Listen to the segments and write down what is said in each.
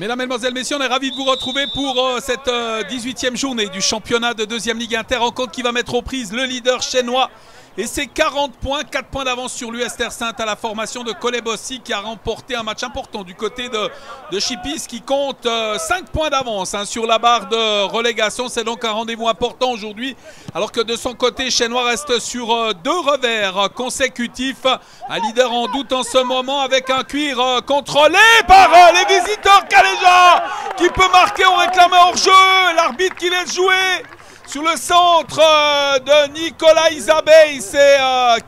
Mesdames, Mesdemoiselles, Messieurs, on est ravis de vous retrouver pour cette 18e journée du championnat de 2e Ligue Inter. Rencontre qui va mettre aux prises le leader chinois et ses 40 points, 4 points d'avance sur l'US Terre Sainte à la formation de Kolebossi qui a remporté un match important du côté de Chipis qui compte 5 points d'avance sur la barre de relégation. C'est donc un rendez-vous important aujourd'hui alors que de son côté, Chenois reste sur 2 revers consécutifs. Un leader en doute en ce moment avec un cuir contrôlé par les visiteurs Kaléja qui peut marquer, on réclame hors-jeu, l'arbitre qui laisse jouer. Sur le centre de Nicolas Isabey, c'est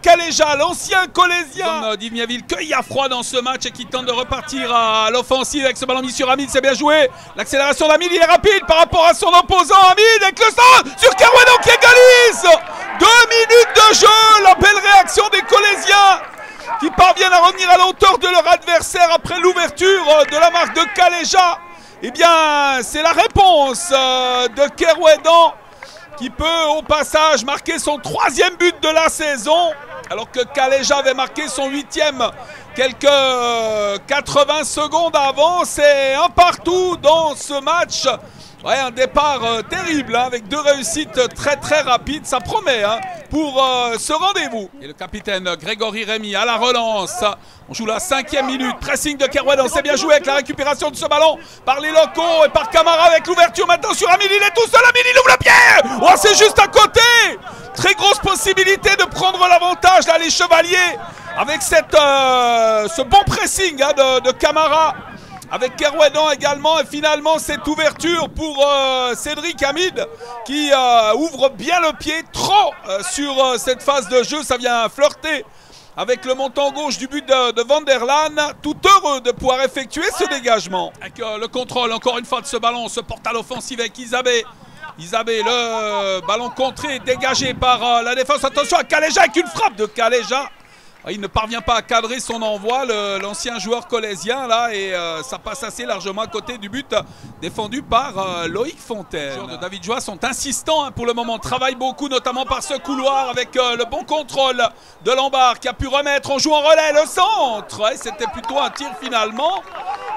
Kaléja, l'ancien collésien d'Yves Miaville, cueille à froid dans ce match et qui tente de repartir à l'offensive avec ce ballon mis sur Hamid, c'est bien joué. L'accélération d'Hamid, il est rapide par rapport à son opposant Hamid avec le centre sur Kerwedon qui égalise. 2 minutes de jeu, la belle réaction des collésiens qui parviennent à revenir à la hauteur de leur adversaire après l'ouverture de la marque de Kaléja. Eh bien, c'est la réponse de Kerwedon qui peut au passage marquer son 3e but de la saison alors que Kaléja avait marqué son 8e quelques 80 secondes avant. C'est un partout dans ce match. Ouais, un départ terrible avec 2 réussites très rapides, ça promet pour ce rendez-vous. Et le capitaine Grégory Rémy à la relance. On joue la 5e minute, pressing de Kerwedon, c'est bien joué avec la récupération de ce ballon par les locaux et par Camara avec l'ouverture maintenant sur Hamid, il est tout seul, Hamid il ouvre le pied. Oh, c'est juste à côté. Très grosse possibilité de prendre l'avantage là les Chevaliers avec ce bon pressing de Camara. Avec Kerwedon également et finalement cette ouverture pour Cédric Hamid qui ouvre bien le pied trop sur cette phase de jeu. Ça vient flirter avec le montant gauche du but de Vanderlan. Tout heureux de pouvoir effectuer ce dégagement. Avec le contrôle encore une fois de ce ballon, on se porte à l'offensive avec Isabey. Isabey, le ballon contré, dégagé par la défense. Attention à Kaléja avec une frappe de Kaléja. Il ne parvient pas à cadrer son envoi, l'ancien joueur collésien là, et ça passe assez largement à côté du but défendu par Loïc Fontaine. Les joueurs de David Joie sont insistants pour le moment, travaillent beaucoup notamment par ce couloir avec le bon contrôle de Lombard qui a pu remettre, on joue en relais, le centre, ouais, c'était plutôt un tir finalement.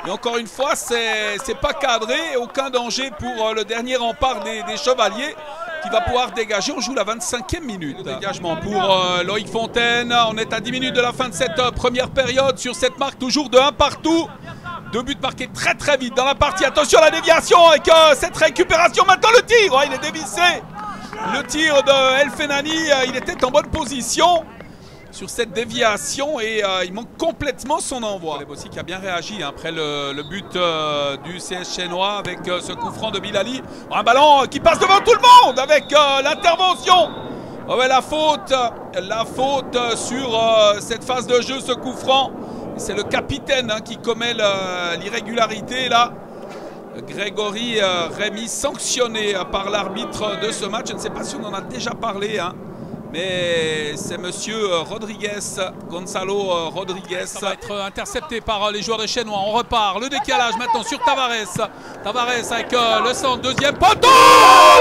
Et encore une fois, c'est pas cadré, aucun danger pour le dernier rempart des Chevaliers qui va pouvoir dégager. On joue la 25e minute. Dégagement pour Loïc Fontaine. On est à 10 minutes de la fin de cette première période sur cette marque toujours de 1 partout. 2 buts marqués très vite dans la partie. Attention à la déviation avec cette récupération. Maintenant le tir, oh, il est dévissé. Le tir de El Fenani, il était en bonne position sur cette déviation et il manque complètement son envoi. Kolebossi qui a bien réagi après le but du CS chinois avec ce coup franc de Bilali. Un ballon qui passe devant tout le monde avec l'intervention. Oh ouais, la faute sur cette phase de jeu, ce coup franc. C'est le capitaine qui commet l'irrégularité là. Grégory Rémy sanctionné par l'arbitre de ce match. Je ne sais pas si on en a déjà parlé. Mais c'est monsieur Rodriguez, Gonzalo Rodriguez. Ça va être intercepté par les joueurs des Chenois. On repart, le décalage maintenant sur Tavares. Tavares avec le centre, deuxième poteau.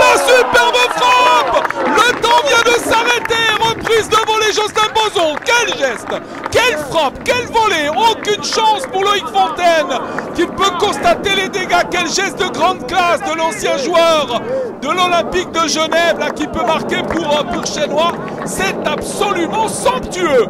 La superbe frappe. Le temps vient de s'arrêter. Reprise de volée Jocelyn Bozon. Quel geste, quelle frappe, quel volée. Aucune chance pour Loïc Fontaine qui peut constater les dégâts. Quel geste de grande classe de l'ancien joueur de l'Olympique de Genève là, qui peut marquer pour Chenois. C'est absolument somptueux.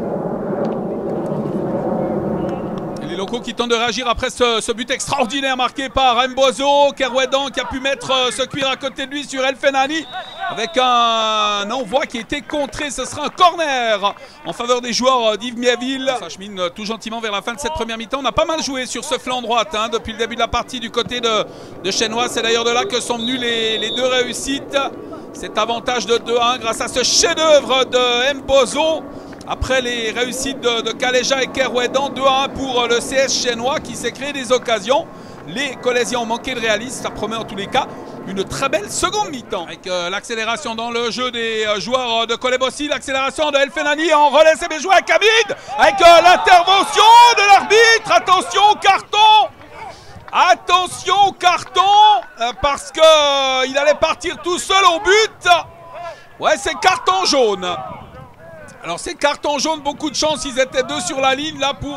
Et les locaux qui tentent de réagir après ce but extraordinaire marqué par Mbozo. Kerwedon qui a pu mettre ce cuir à côté de lui sur El Fenani avec un envoi qui a été contré. Ce sera un corner en faveur des joueurs d'Yves Miaville. Ça chemine tout gentiment vers la fin de cette première mi-temps. On a pas mal joué sur ce flanc droit depuis le début de la partie du côté de Chenois. C'est d'ailleurs de là que sont venues les 2 réussites. Cet avantage de 2-1 grâce à ce chef-d'œuvre de Mbozo. Après les réussites de Kaléja et Kerwedon, 2-1 pour le CS chinois qui s'est créé des occasions. Les Colésiens ont manqué de réalisme, ça promet en tous les cas une très belle seconde mi-temps. Avec l'accélération dans le jeu des joueurs de Kolebossi, l'accélération de El Fenani en relais, c'est bien joué avec Hamid. Avec l'intervention de l'arbitre, attention au carton. Attention au carton parce qu'il allait partir tout seul au but. Ouais, c'est carton jaune. Alors c'est carton jaune, beaucoup de chance, ils étaient 2 sur la ligne là pour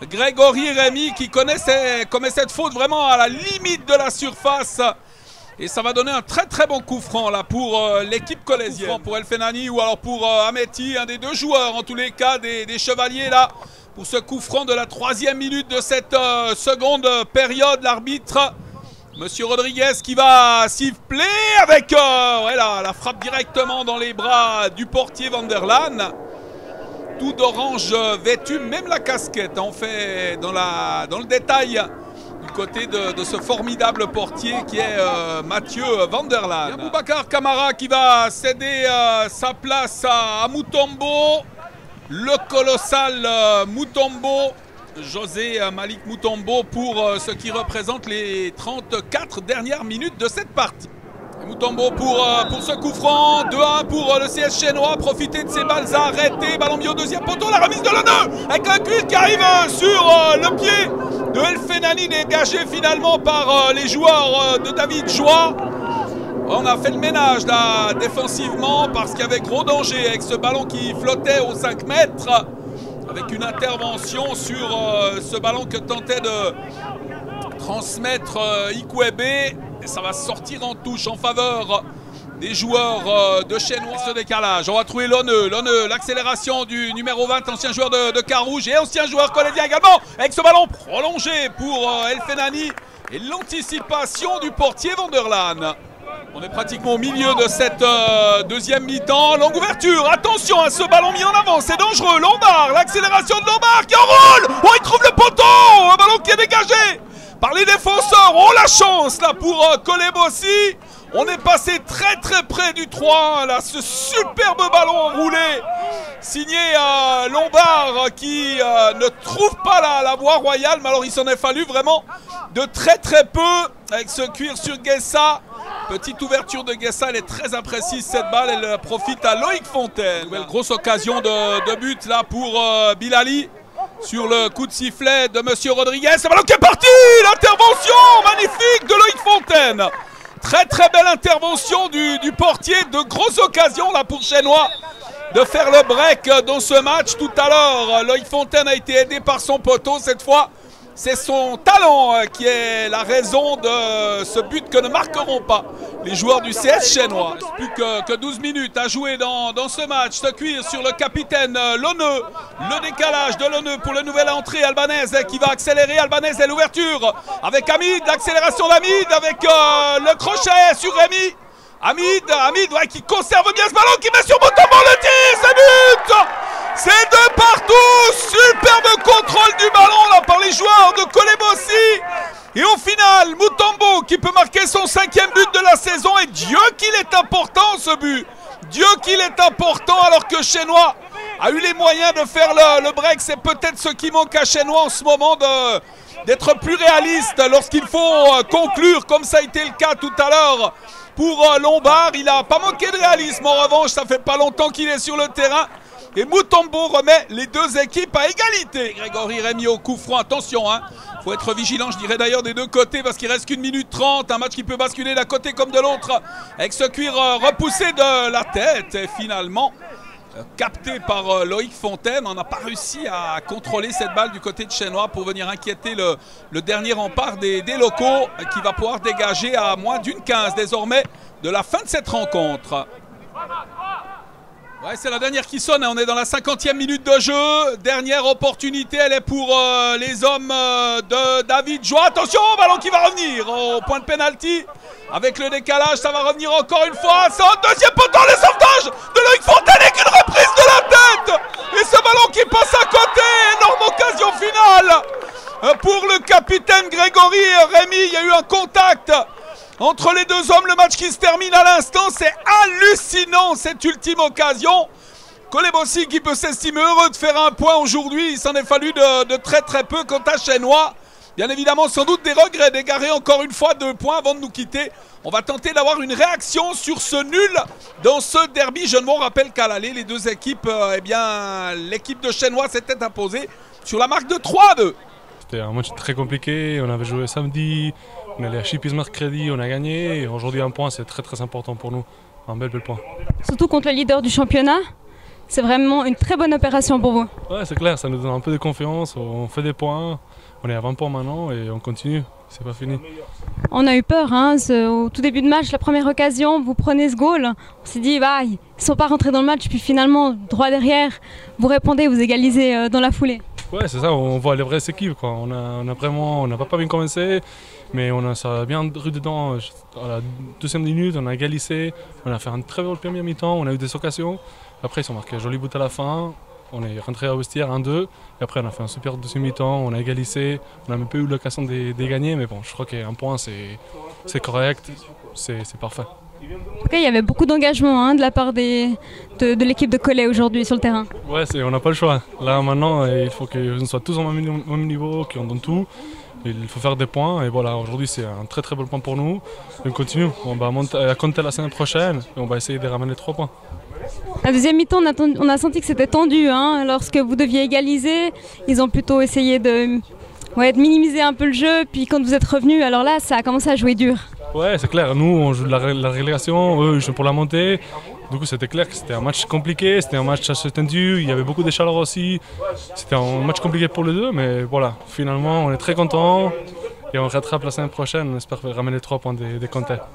Grégory Rémy qui commet cette faute vraiment à la limite de la surface. Et ça va donner un très très bon coup franc là pour l'équipe colaisienne. Pour El Fennani ou alors pour Ameti, un des deux joueurs en tous les cas des Chevaliers là. Pour ce coup franc de la 3e minute de cette seconde période, l'arbitre, Monsieur Rodriguez, qui va siffler avec la frappe directement dans les bras du portier Van der Laan. Tout d'orange vêtu, même la casquette. On fait dans le détail du côté de ce formidable portier qui est Mathieu Van der Laan. Boubacar Kamara qui va céder sa place à Mutombo. Le colossal Mutombo, José Malik Mutombo, pour ce qui représente les 34 dernières minutes de cette partie. Et Mutombo pour ce coup franc, 2-1 pour le CS Chénois, profiter de ces balles arrêtées, ballon mis au deuxième poteau, la remise de l'honneur avec un cuit qui arrive sur le pied de El Fennani, dégagé finalement par les joueurs de David Joie. On a fait le ménage là défensivement parce qu'il y avait gros danger avec ce ballon qui flottait aux 5 mètres, avec une intervention sur ce ballon que tentait de transmettre Ikwebe, et ça va sortir en touche en faveur des joueurs de Chénois. Ce décalage, on va trouver Lonneux, l'accélération du numéro 20, ancien joueur de Carouge et ancien joueur colaisien également, avec ce ballon prolongé pour El Fennani et l'anticipation du portier Van der Laan. On est pratiquement au milieu de cette deuxième mi-temps. Longue ouverture, attention à ce ballon mis en avant, c'est dangereux. Lombard, l'accélération de Lombard qui enroule. Oh, il trouve le poteau, un ballon qui est dégagé par les défenseurs. Oh, la chance là pour Kolebossi. On est passé très très près du 3-1 là, ce superbe ballon enroulé signé Lombard qui ne trouve pas la voie royale, mais alors il s'en est fallu vraiment de très très peu avec ce cuir sur Guessa. Petite ouverture de Guessa, elle est très imprécise cette balle, elle profite à Loïc Fontaine. Nouvelle grosse occasion de but là pour Bilali sur le coup de sifflet de Monsieur Rodriguez. Ce ballon qui est parti, l'intervention magnifique de Loïc Fontaine. Très très belle intervention du portier, de grosses occasions là pour Chénois de faire le break dans ce match. Tout à l'heure, Loïc Fontaine a été aidé par son poteau. Cette fois, c'est son talent qui est la raison de ce but que ne marqueront pas les joueurs du CS Chénois. Plus que 12 minutes à jouer dans ce match. Ce cuir sur le capitaine Lonneux. Le décalage de Lonneux pour le nouvel entrée albanaise qui va accélérer. Albanaise et l'ouverture avec Hamid. L'accélération d'Hamid avec le crochet sur Rémy. Hamid ouais, qui conserve bien ce ballon, qui met sur Mutombo le tir, c'est but. C'est de partout. Superbe contrôle du ballon là par les joueurs de Kolebossi. Et au final, Mutombo qui peut marquer son 5e but de la saison. Et Dieu qu'il est important ce but. Dieu qu'il est important alors que Chénois a eu les moyens de faire le break. C'est peut-être ce qui manque à Chénois en ce moment, d'être plus réaliste lorsqu'il faut conclure, comme ça a été le cas tout à l'heure pour Lombard. Il n'a pas manqué de réalisme. En revanche, ça fait pas longtemps qu'il est sur le terrain. Et Mutombo remet les deux équipes à égalité. Grégory Rémy au coup franc. Attention, hein. Faut être vigilant, je dirais d'ailleurs, des deux côtés, parce qu'il reste qu'1 minute 30. Un match qui peut basculer d'un côté comme de l'autre. Avec ce cuir repoussé de la tête. Et finalement, capté par Loïc Fontaine. On n'a pas réussi à contrôler cette balle du côté de Chénois pour venir inquiéter le dernier rempart des locaux, qui va pouvoir dégager à moins d'1:15 désormais de la fin de cette rencontre. Ouais, c'est la dernière qui sonne, on est dans la 50e minute de jeu. Dernière opportunité, elle est pour les hommes de David Joie. Attention, ballon qui va revenir au point de pénalty. Avec le décalage, ça va revenir encore une fois. C'est un deuxième poteau, le sauvetage de Loïc Fontaine avec une reprise de la tête. Et ce ballon qui passe à côté, énorme occasion finale pour le capitaine Grégory Rémy. Il y a eu un contact entre les deux hommes, le match qui se termine à l'instant. C'est hallucinant cette ultime occasion. Kolebossi qui peut s'estimer heureux de faire un point aujourd'hui. Il s'en est fallu de très très peu. Quant à Chénois, bien évidemment sans doute des regrets d'égarer encore une fois 2 points avant de nous quitter. On va tenter d'avoir une réaction sur ce nul dans ce derby. Je ne me rappelle qu'à l'aller, les deux équipes, eh bien l'équipe de Chénois s'était imposée sur la marque de 3-2. C'était un match très compliqué, on avait joué samedi, on allait à Chippies mercredi, on a gagné. Et aujourd'hui un point, c'est très très important pour nous, un bel point. Surtout contre le leader du championnat. c'est vraiment une très bonne opération pour vous. Ouais, c'est clair, ça nous donne un peu de confiance, on fait des points, on est à 20 points maintenant et on continue, c'est pas fini. On a eu peur, hein, au tout début de match, la première occasion, vous prenez ce goal, on s'est dit, bah, ils ne sont pas rentrés dans le match, puis finalement, droit derrière, vous répondez, vous égalisez dans la foulée. Ouais, c'est ça, on voit les vraies équipes, quoi. On n'a pas bien commencé, mais ça a bien rue dedans. À la deuxième minute, on a égalisé, on a fait un très bon premier mi-temps, on a eu des occasions. Après, ils ont marqué un joli but à la fin. On est rentré au vestiaire 1-2, et après on a fait un super deuxième mi-temps, on a égalisé, on n'a même pas eu l'occasion de gagner, mais bon, je crois qu'un point c'est correct, c'est parfait. En tout cas, il y avait beaucoup d'engagement de la part de l'équipe de Cholet aujourd'hui sur le terrain. Ouais, on n'a pas le choix. Là maintenant, il faut qu'on soit tous au même niveau, qu'on donne tout. Il faut faire des points et voilà, aujourd'hui c'est un très très bon point pour nous. On continue, on va monter à compter la semaine prochaine et on va essayer de ramener 3 points. La deuxième mi-temps, on a senti que c'était tendu. Lorsque vous deviez égaliser, ils ont plutôt essayé de minimiser un peu le jeu. Puis quand vous êtes revenu, alors là, ça a commencé à jouer dur. Ouais, c'est clair. Nous, on joue la relégation, eux, ils jouent pour la montée. Du coup, c'était clair que c'était un match compliqué, c'était un match assez tendu. Il y avait beaucoup de chaleur aussi. C'était un match compliqué pour les deux, mais voilà, finalement, on est très contents et on rattrape la semaine prochaine. On espère ramener 3 points des compteurs.